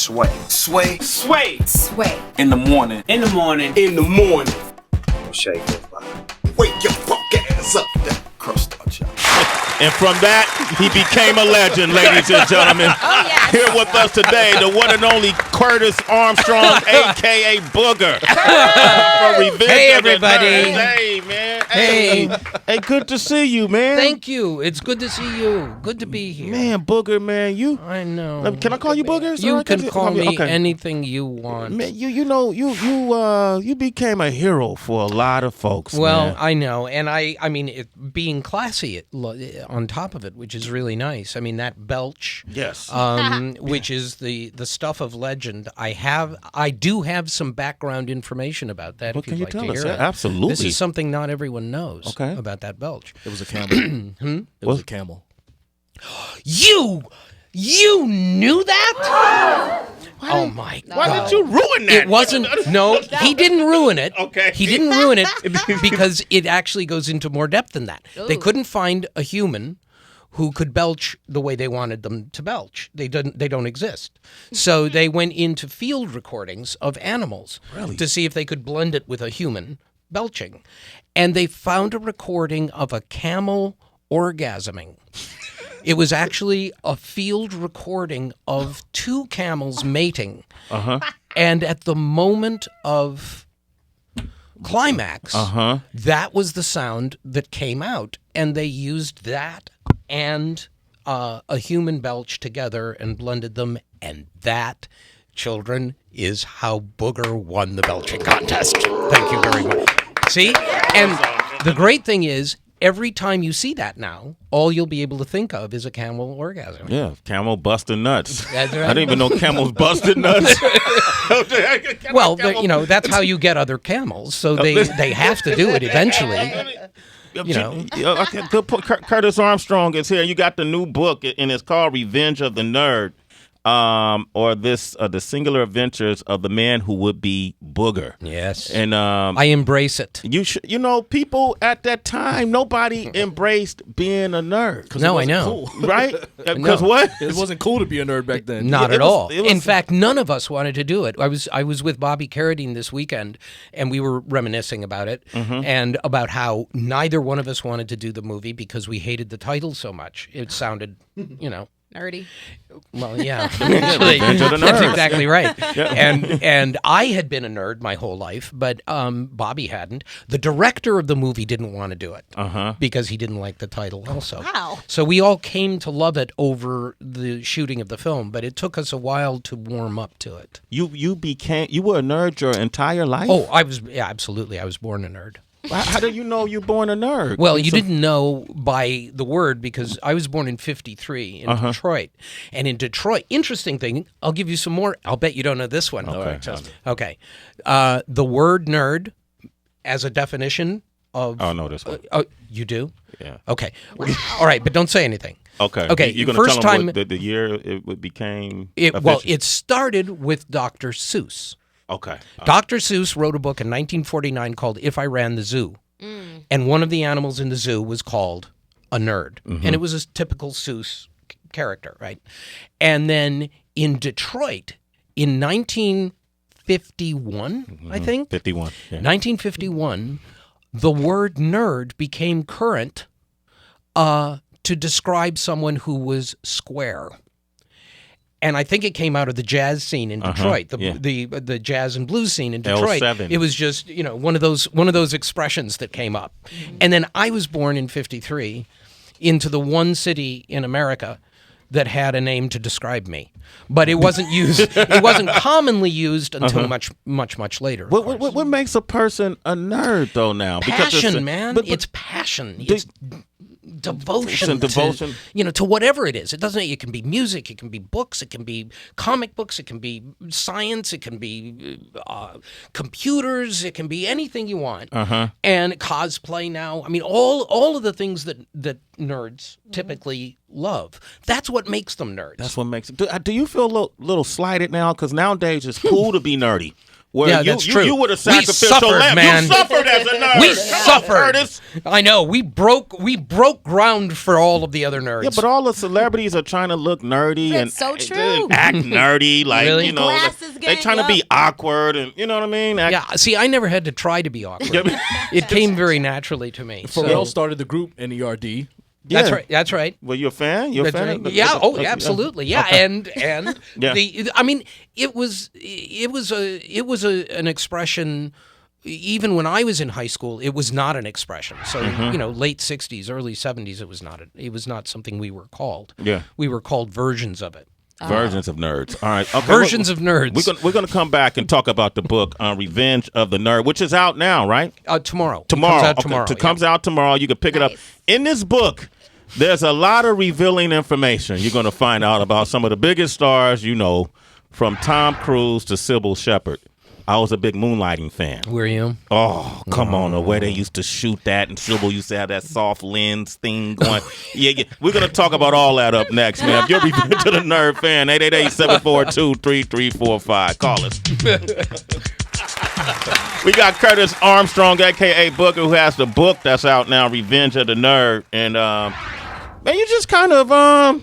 Sway. Sway. Sway. Sway. In the morning. In the morning. In the morning. Shay goes by. Wake your punk ass up. That crust out, y'all. And from that, he became a legend, ladies and gentlemen. Oh, yes. Here with us today, the one and only Curtis Armstrong, a.k.a. Booger. From Revenge Hey, of the everybody. Nerds. Hey, man. Hey. Hey, good to see you, man. Thank you. It's good to see you. Good to be here. Man, Booger, man, you... I know. Can I call you Booger? Is that You right? can call me Okay. anything you want. Man, you became a hero for a lot of folks. Well, man. I know, and I mean, being classy on top of it, which is really nice. I mean, that belch, Yes. which is the stuff of legend. I do have some background information about that. What if you'd can you like tell to us? hear it. Absolutely. This is something not everyone knows about that belch. It was a camel. It was a camel. You knew that? Oh my God! Why did you ruin that? It wasn't. No, he didn't ruin it. Okay. He didn't ruin it because it actually goes into more depth than that. They couldn't find a human who could belch the way they wanted them to belch. They don't exist. So they went into field recordings of animals to see if they could blend it with a human belching. And they found a recording of a camel orgasming. It was actually a field recording of two camels mating. And at the moment of climax, that was the sound that came out. And they used that and a human belch together and blended them. And that, children, is how Booger won the belching contest. Thank you very much. See? And the great thing is, every time you see that now, all you'll be able to think of is a camel orgasm. Yeah, camel busting nuts. That's right. I didn't even know camels busted nuts. Well, that's how you get other camels. So they have to do it eventually. Curtis Armstrong is here. You got the new book, and it's called Revenge of the Nerd. Or the singular adventures of the man who would be Booger. Yes, and I embrace it. People at that time, nobody embraced being a nerd. No, I know, cool. Right? Because what? It wasn't cool to be a nerd back then. Not at all. It was, in fact, none of us wanted to do it. I was with Bobby Carradine this weekend, and we were reminiscing about it and about how neither one of us wanted to do the movie because we hated the title so much. It sounded, Nerdy. Well, yeah, actually, that's exactly right. And I had been a nerd my whole life, but Bobby hadn't. The director of the movie didn't want to do it because he didn't like the title also. Wow. So we all came to love it over the shooting of the film, but it took us a while to warm up to it. You were a nerd your entire life? Oh, absolutely. I was born a nerd. How do you know you're born a nerd? Well, you didn't know by the word because I was born in 1953 in Detroit. And in Detroit, interesting thing, I'll give you some more. I'll bet you don't know this one. Okay. The word nerd as a definition of... Oh, no, this one. You do? Yeah. Okay. All right, but don't say anything. Okay. You're going to tell them the year it became... Well, it started with Dr. Seuss. Okay. Dr. Seuss wrote a book in 1949 called If I Ran the Zoo. And one of the animals in the zoo was called a nerd. And it was a typical Seuss character, right? And then in Detroit, in 1951, I think? 51. Yeah. 1951, the word nerd became current to describe someone who was square. And I think it came out of the jazz scene in Detroit, the jazz and blues scene in Detroit. L7. It was just one of those expressions that came up. And then I was born in 1953 into the one city in America that had a name to describe me, but it wasn't used. It wasn't commonly used until much later. What makes a person a nerd though now? Passion, man. It's passion. It's devotion to whatever it is. It can be music, it can be books, it can be comic books, it can be science, it can be computers, it can be anything you want. And cosplay now. I mean, all of the things that nerds typically love. That's what makes them nerds. That's what makes it. Do you feel a little slighted now? Because nowadays it's cool to be nerdy. Well, Yeah, you, that's you, true. you were the We sacrificial suffered, lamb. man. You suffered as a nerd. We Come on, suffered. Curtis. I know. We broke ground for all of the other nerds. Yeah, but all the celebrities are trying to look nerdy and, That's so true. and act nerdy, like Really? you know, Glasses they gang, trying to be awkward and you know what I mean. yeah. See, I never had to try to be awkward. It came very naturally to me. Pharrell started the group NERD. That's Yeah. right. That's right. Well, you a fan? You a That's fan? right. of the- Yeah. of Oh, the- absolutely. Yeah. Okay. And Yeah. I mean, it was an expression. Even when I was in high school, it was not an expression. So late '60s, early '70s, it was not something we were called. Yeah. We were called versions of it. Versions of nerds. All right. Okay, Versions of nerds. We're gonna come back and talk about the book Revenge of the Nerd, which is out now, right? Tomorrow. Tomorrow. It comes out Okay, tomorrow. It comes out tomorrow. You can pick it up. Nice. In this book, there's a lot of revealing information. You're going to find out about some of the biggest stars you know, from Tom Cruise to Sybil Shepherd. I was a big Moonlighting fan. Were you? Oh, come on. The way they used to shoot that, and Sybil used to have that soft lens thing going. Yeah. We're going to talk about all that up next, man. If you're Revenge of the Nerd fan, 888-742-3345. Call us. We got Curtis Armstrong, a.k.a. Booger, who has the book that's out now, Revenge of the Nerd. And, man, you just kind of, man,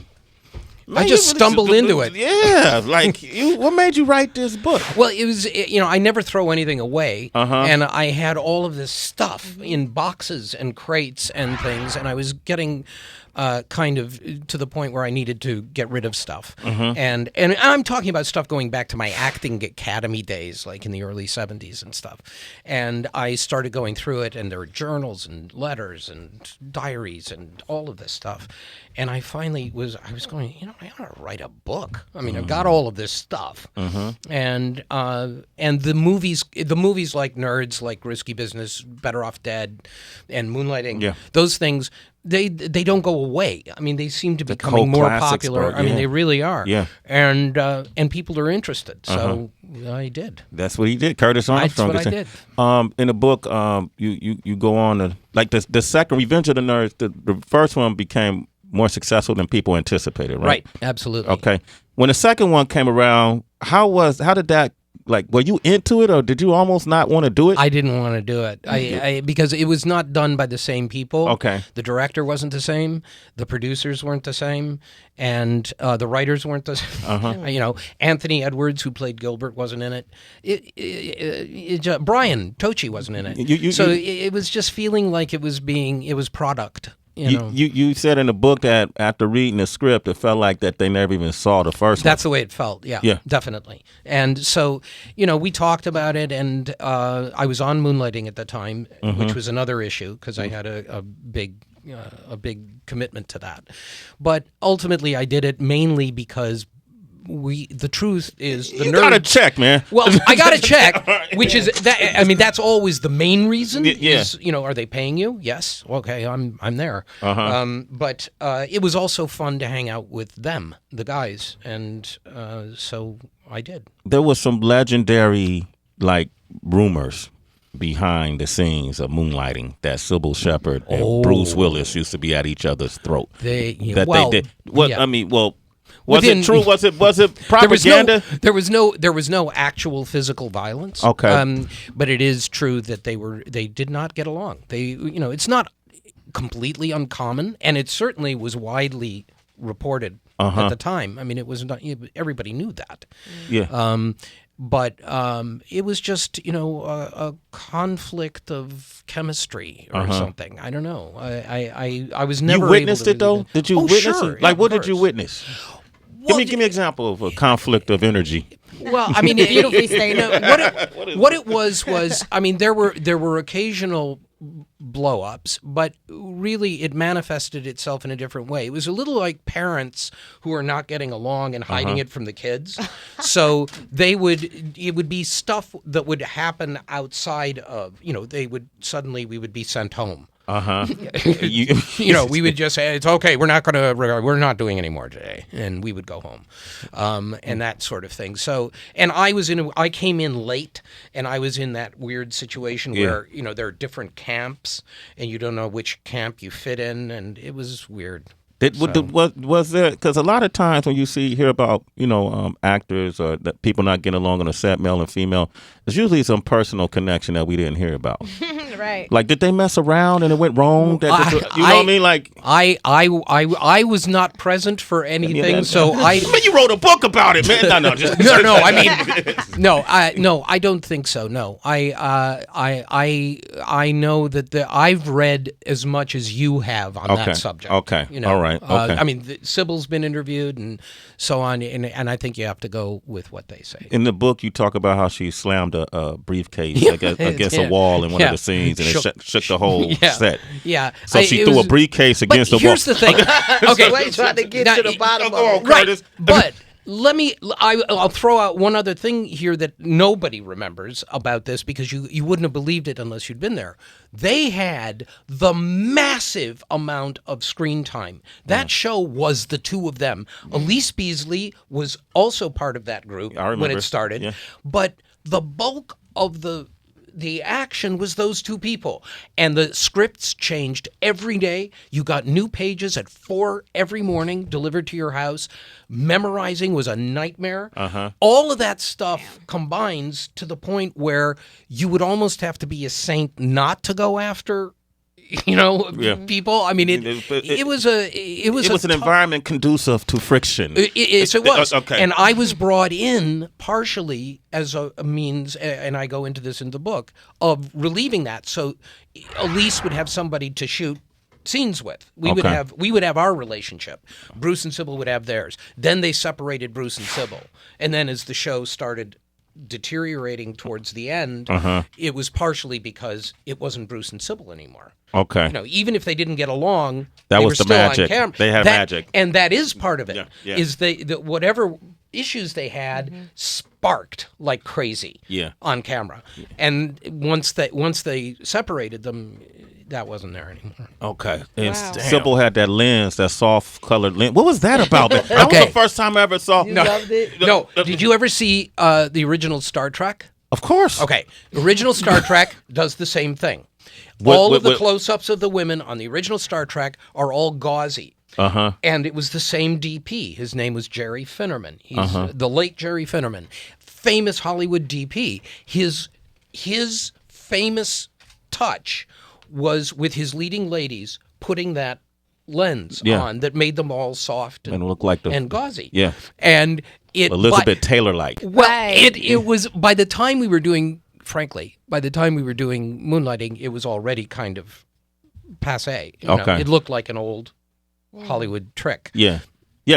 I just stumbled into it. Yeah, like, what made you write this book? Well, it was, I never throw anything away. And I had all of this stuff in boxes and crates and things, and I was getting kind of to the point where I needed to get rid of stuff. And I'm talking about stuff going back to my acting academy days, like in the early 70s and stuff. And I started going through it, and there were journals and letters and diaries and all of this stuff. And I finally was going, I ought to write a book. I mean, I've got all of this stuff. And the movies like Nerds, like Risky Business, Better Off Dead, and Moonlighting, those things, they don't go away. I mean, they seem to be becoming more popular. Bro, I mean, they really are. Yeah. And people are interested. So I did. That's what he did. Curtis Armstrong. That's what I did. In the book, you go on to, like, the second Revenge of the Nerds, the first one became more successful than people anticipated, right? Right, absolutely. Okay. When the second one came around, how did that, like, were you into it, or did you almost not want to do it? I didn't want to do it. Because it was not done by the same people. Okay. The director wasn't the same. The producers weren't the same. And the writers weren't the same. Anthony Edwards, who played Gilbert, wasn't in it. Brian Tochi wasn't in it. It was just feeling like it was product. You said in the book that after reading the script, it felt like that they never even saw the first one. That's the way it felt. Yeah, definitely. And so, we talked about it, and I was on Moonlighting at the time, which was another issue because I had a big commitment to that. But ultimately, I did it mainly because the truth is the you nerd. got to check, man. Well, I got to check, which is that. I mean, that's always the main reason. Yeah. Is, are they paying you? Yes. Okay, I'm there. But it was also fun to hang out with them, the guys, and so I did. There was some legendary, like, rumors behind the scenes of Moonlighting that Sybil Shepherd and Bruce Willis used to be at each other's throat. They did. Yeah. I mean, well. Was it true? Was it propaganda? There was no actual physical violence. Okay. But it is true that they did not get along. It's not completely uncommon, and it certainly was widely reported at the time. I mean, it was not, everybody knew that. Yeah. But it was just, a conflict of chemistry or something. I don't know. I was never. You witnessed able to it though? Did you witness sure. it? Like, Yeah, what of did you course. witness? Well, give me an example of a conflict of energy. Well, I mean, Beautifully stated. what it was, I mean, there were occasional blow-ups, but really it manifested itself in a different way. It was a little like parents who are not getting along and hiding it from the kids. So it would be stuff that would happen outside of, we would be sent home. We would just say, it's okay, we're not doing any more today, and we would go home, and that sort of thing. So, and I came in late, and I was in that weird situation where there are different camps, and you don't know which camp you fit in, and it was weird. Was there? Because a lot of times when you hear about actors or that people not getting along on a set, male and female, there's usually some personal connection that we didn't hear about. Right. Like, did they mess around and it went wrong? You know what I mean? Like, I was not present for anything, so I. But you wrote a book about it, man. No. I mean, no, I don't think so. No, I know that I've read as much as you have on that subject. Okay. All right. Okay. I mean, Sybil's been interviewed and so on, and I think you have to go with what they say. In the book, you talk about how she slammed a briefcase against a wall in one of the scenes, and it shook the whole set. Yeah. So she threw a briefcase against the wall. Here's the thing. Okay. Sway trying to get to the bottom of it. Right. But I'll throw out one other thing here that nobody remembers about this, because you wouldn't have believed it unless you'd been there. They had the massive amount of screen time. That show was the two of them. Elise Beasley was also part of that group when it started. Yeah. But the bulk of the action was those two people, and the scripts changed every day. You got new pages at 4 every morning delivered to your house. Memorizing was a nightmare. All of that stuff combines to the point where you would almost have to be a saint not to go after people. I mean, it was an environment conducive to friction. It was. Okay. And I was brought in partially as a means, and I go into this in the book, of relieving that. So Elise would have somebody to shoot scenes with. We would have our relationship. Bruce and Sybil would have theirs. Then they separated Bruce and Sybil. And then as the show started deteriorating towards the end, it was partially because it wasn't Bruce and Sybil anymore. Okay. Even if they didn't get along, that they was were the still magic. on camera. They had magic, and that is part of it. Yeah. Is whatever issues they had sparked like crazy. On camera, and once they separated them, that wasn't there anymore. Okay. And Sybil had that lens, that soft colored lens. What was that about, man? That was the first time I ever saw. You loved it? No. Did you ever see the original Star Trek? Of course. Okay. Original Star Trek does the same thing. All of the close-ups of the women on the original Star Trek are all gauzy. And it was the same DP. His name was Jerry Finnerman. He's the late Jerry Finnerman, famous Hollywood DP. His famous touch was with his leading ladies putting that lens on that made them all soft and look like and gauzy. Yeah. And it Elizabeth Taylor-like. Well, it was by the time we were doing Moonlighting, it was already kind of passé. It looked like an old Hollywood trick. Yeah.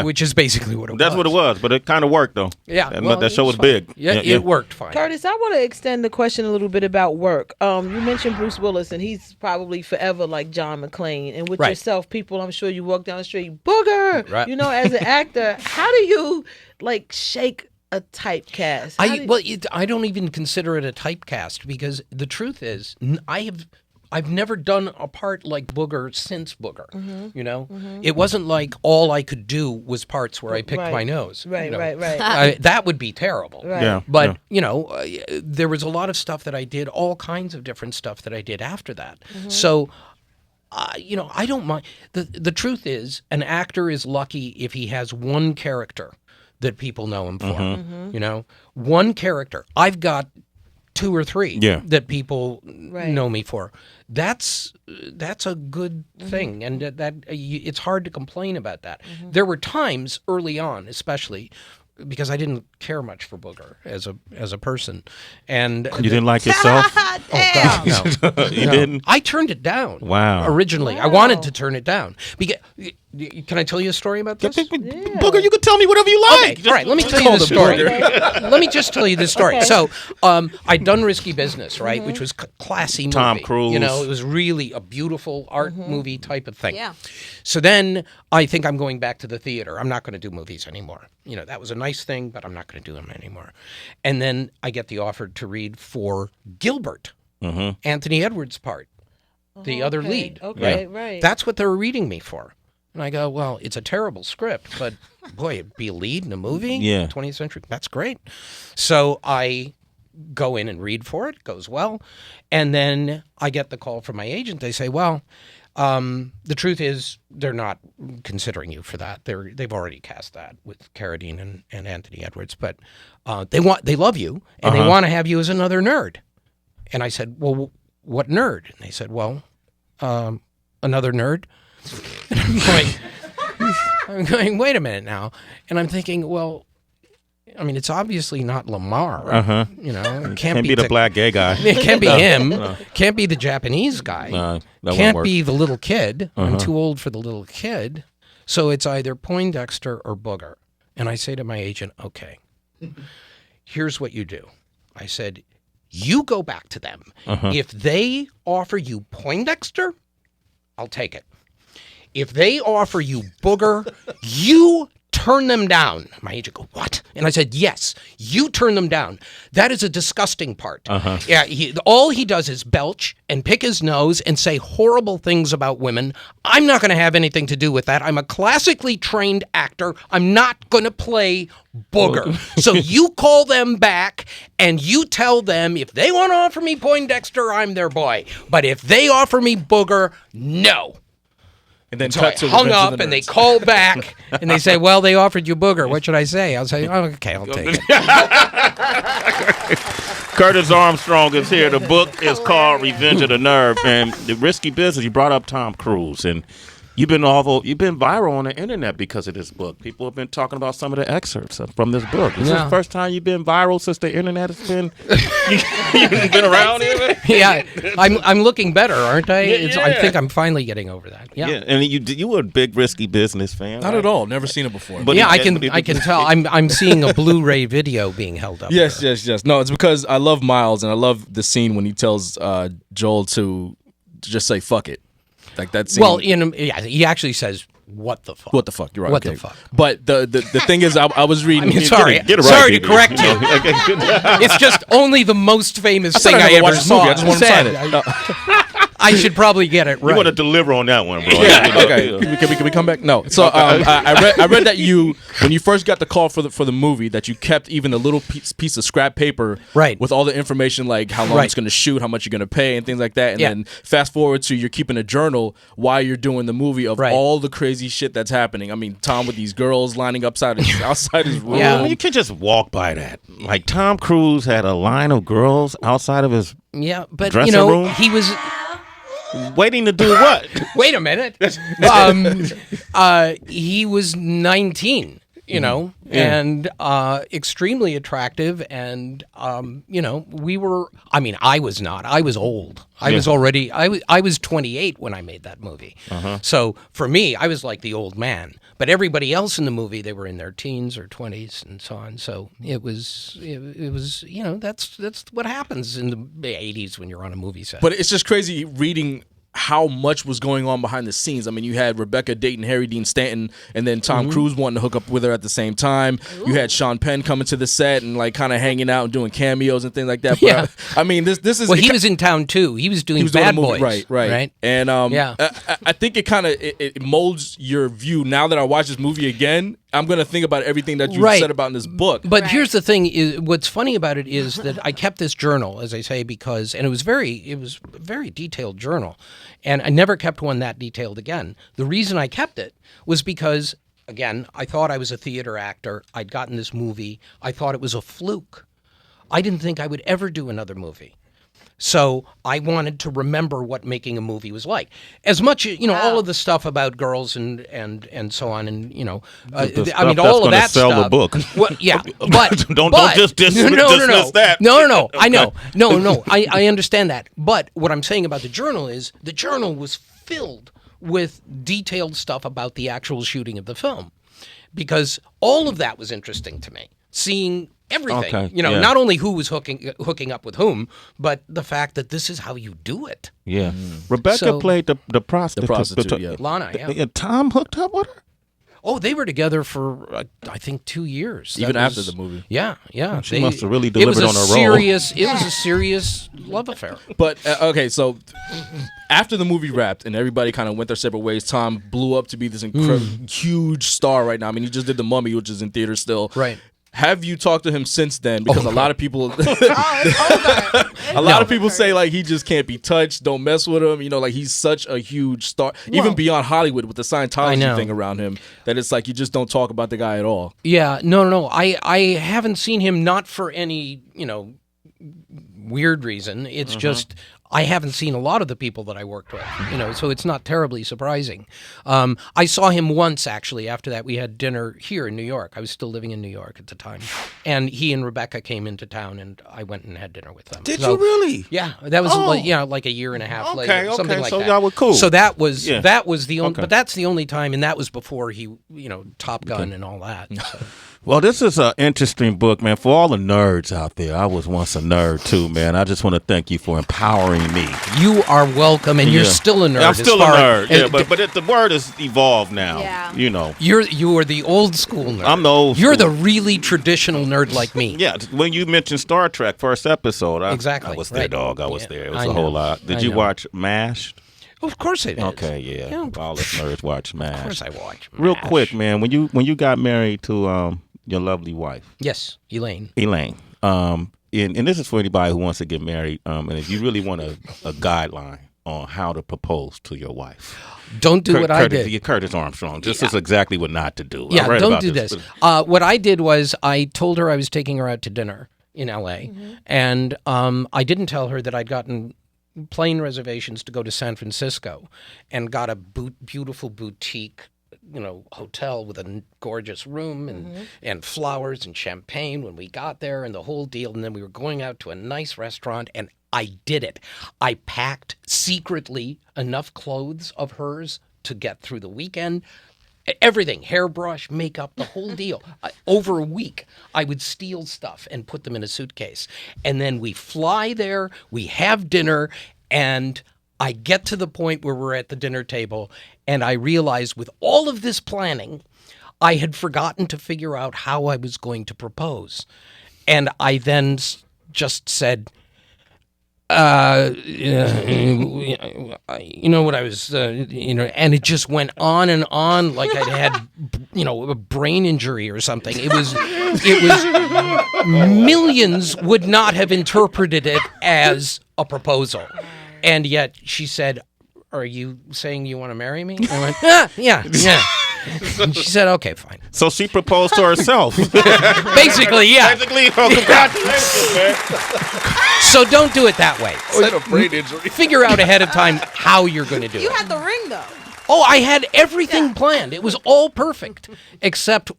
Which is basically what it was. That's what it was, but it kind of worked, though. Yeah. That show was big. Yeah, it worked fine. Curtis, I want to extend the question a little bit about work. You mentioned Bruce Willis, and he's probably forever like John McClane. And with yourself, people, I'm sure you walk down the street, Booger! Right. As an actor, how do you, shake a typecast? I don't even consider it a typecast, because the truth is, I've never done a part like Booger since Booger. It wasn't like all I could do was parts where I picked my nose. Right. That would be terrible. Right. Yeah. But there was a lot of stuff that I did, all kinds of different stuff that I did after that. So, I don't mind. The truth is, an actor is lucky if he has one character that people know him for. One character. I've got 2 or 3 that people know me for. That's a good thing, and that it's hard to complain about that. There were times early on, especially because I didn't care much for Booger as a person, and you didn't like yourself. Oh God, no. You didn't. I turned it down. Wow. Originally, I wanted to turn it down. Because can I tell you a story about this? Booger, you can tell me whatever you like. Okay. All right, let me tell you the story. Let me just tell you this story. Okay. So, I'd done Risky Business, right, which was classy movie. Tom Cruise. It was really a beautiful art movie type of thing. Yeah. So then I think I'm going back to the theater. I'm not going to do movies anymore. That was a nice thing, but I'm not going to do them anymore. And then I get the offer to read for Gilbert, Anthony Edwards' part, the other lead. Okay, right. That's what they were reading me for. And I go, well, it's a terrible script, but boy, it'd be a lead in a movie? Yeah. 20th century. That's great. So I go in and read for it. Goes well. And then I get the call from my agent. They say, well, The truth is, they're not considering you for that. They've already cast that with Carradine and Anthony Edwards. But they love you, and they want to have you as another nerd. And I said, well, what nerd? And they said, well, another nerd. And I'm going, wait a minute now. And I'm thinking, well, I mean, it's obviously not Lamar. You know, it can't be the black gay guy. It can't be him. Can't be the Japanese guy. That can't be the little kid. I'm too old for the little kid. So it's either Poindexter or Booger. And I say to my agent, okay, here's what you do. I said, you go back to them. If they offer you Poindexter, I'll take it. If they offer you Booger, you turn them down. My agent go, what? And I said, yes, you turn them down. That is a disgusting part. Yeah, all he does is belch and pick his nose and say horrible things about women. I'm not going to have anything to do with that. I'm a classically trained actor. I'm not going to play Booger. So you call them back and you tell them if they want to offer me Poindexter, I'm their boy. But if they offer me Booger, no. And then so I hung up and they call back and they say, well, they offered you Booger. What should I say? I'll say, oh, okay, I'll take it. Curtis Armstrong is here. The book is called Revenge of the Nerve. And the risky business, you brought up Tom Cruise. And you've been viral on the internet because of this book. People have been talking about some of the excerpts from this book. Is this the first time you've been viral since the internet has been you've been around here? Yeah, I'm looking better, aren't I? I think I'm finally getting over that. Yeah, and you were a big risky business fan. Not at all. Never seen it before. But yeah, I can tell. I'm seeing a Blu-ray video being held up. Yes. No, it's because I love Miles and I love the scene when he tells Joel to just say "fuck it." Like that scene. Well, he actually says, "What the fuck? What the fuck?" You're right. What the fuck? But the thing is, I was reading. I mean, sorry to correct you. It's just only the most famous thing I ever saw. I just want to sign it. I should probably get it right. You want to deliver on that one, bro? Yeah. Okay. Can we come back? No. So I read that when you first got the call for the movie, that you kept even a little piece of scrap paper, right, with all the information, like how long it's going to shoot, how much you're going to pay, and things like that. And then fast forward to you're keeping a journal while you're doing the movie of all the crazy shit that's happening. I mean, Tom with these girls lining up outside his room. Yeah, you can't just walk by that. Like Tom Cruise had a line of girls outside of his dressing room. He was waiting to do what? Wait a minute. He was 19, and extremely attractive. And, I was not. I was old. I was 28 when I made that movie. So for me, I was like the old man. But everybody else in the movie, they were in their teens or 20s and so on. So it was that's what happens in the 80s when you're on a movie set. But it's just crazy reading how much was going on behind the scenes. I mean, you had Rebecca dating Harry Dean Stanton, and then Tom Cruise wanting to hook up with her at the same time. Ooh. You had Sean Penn coming to the set and like kind of hanging out and doing cameos and things like that. But I mean, this is he was in town too. He was doing Bad Boys, right. And I think it kind of it molds your view. Now that I watch this movie again, I'm going to think about everything that you said about in this book. But here's the thing: is what's funny about it is that I kept this journal, as I say, because it was a very detailed journal, and I never kept one that detailed again. The reason I kept it was because, again, I thought I was a theater actor. I'd gotten this movie. I thought it was a fluke. I didn't think I would ever do another movie. So I wanted to remember what making a movie was like. As much, all of the stuff about girls and so on, and all of that sell stuff. The book. Well, yeah, but don't just dismiss that. No. I know. No. I understand that. But what I'm saying about the journal is the journal was filled with detailed stuff about the actual shooting of the film, because all of that was interesting to me. Seeing everything, not only who was hooking up with whom, but the fact that this is how you do it. Yeah, Rebecca played the prostitute. Lana. Yeah. Tom hooked up with her. Oh, they were together for I think 2 years. Even after the movie. Yeah. She must have really delivered on her role. It was a serious love affair. But okay, so after the movie wrapped and everybody kind of went their separate ways, Tom blew up to be this incredible, huge star right now. I mean, he just did The Mummy, which is in theaters still. Right. Have you talked to him since then? Because a lot of people, It's over. a lot of people say like he just can't be touched. Don't mess with him. You know, like he's such a huge star, even beyond Hollywood with the Scientology thing around him. That it's like you just don't talk about the guy at all. Yeah, no. I haven't seen him, not for any weird reason. It's just I haven't seen a lot of the people that I worked with, so it's not terribly surprising. I saw him once, actually. After that, we had dinner here in New York. I was still living in New York at the time. And he and Rebecca came into town, and I went and had dinner with them. Did you really? Yeah, that was like a year and a half later, something like so that. y'all were cool. So that was the only, but that's the only time, and that was before he, Top Gun and all that. So. Well, this is an interesting book, man. For all the nerds out there, I was once a nerd too, man. I just want to thank you for empowering me. You are welcome, and you're still a nerd. I'm still a nerd, but the word has evolved now. Yeah. You are the old school nerd. I'm the old You're school. the really traditional nerd like me. Yeah, when you mentioned Star Trek first episode, Exactly, I was there, right. dog. I was there. It was I a whole know. lot. Did I you know. watch MASH? Of course I did. Okay, yeah. All the nerds watch MASH. Of course I watch. Real MASH. quick, man. When you got married to your lovely wife, Yes, Elaine. and this is for anybody who wants to get married, and if you really want a guideline on how to propose to your wife. Don't do what I did. Curtis Armstrong. This is exactly what not to do. I Yeah, read don't about do this. What I did was I told her I was taking her out to dinner in L.A., and I didn't tell her that I'd gotten plane reservations to go to San Francisco and got a beautiful boutique hotel with a gorgeous room and flowers and champagne when we got there and the whole deal. And then we were going out to a nice restaurant, and I did it. I packed secretly enough clothes of hers to get through the weekend. Everything, hairbrush, makeup, the whole deal. Over a week, I would steal stuff and put them in a suitcase. And then we fly there, we have dinner, and I get to the point where we're at the dinner table, and I realize with all of this planning, I had forgotten to figure out how I was going to propose. And I then just said, what I was, and it just went on and on like I'd had, a brain injury or something. It was millions would not have interpreted it as a proposal. And yet she said, "Are you saying you want to marry me?" I went, yeah. And she said, "Okay, fine." So she proposed to herself. Basically, yeah. Congratulations, man. So don't do it that way. Said a brain injury. Figure out ahead of time how you're going to do You it. had the ring though. Oh, I had everything planned. It was all perfect, except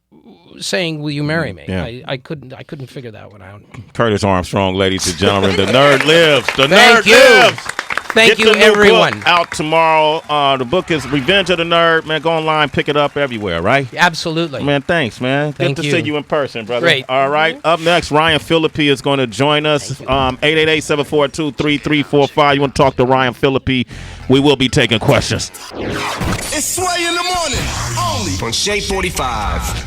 saying, "Will you marry me?" Yeah. I couldn't figure that one out. Curtis Armstrong, ladies and gentlemen. The nerd lives. The Thank nerd you. lives. Thank Get you, the new everyone. book out tomorrow. The book is Revenge of the Nerd. Man, go online, pick it up everywhere, right? Absolutely. Man, thanks, man. Thank Good to you. see you in person, brother. Great. All right. Up next, Ryan Phillippe is going to join us. 888-742-3345. You want to talk to Ryan Phillippe? We will be taking questions. It's Sway in the morning, only On Shade 45.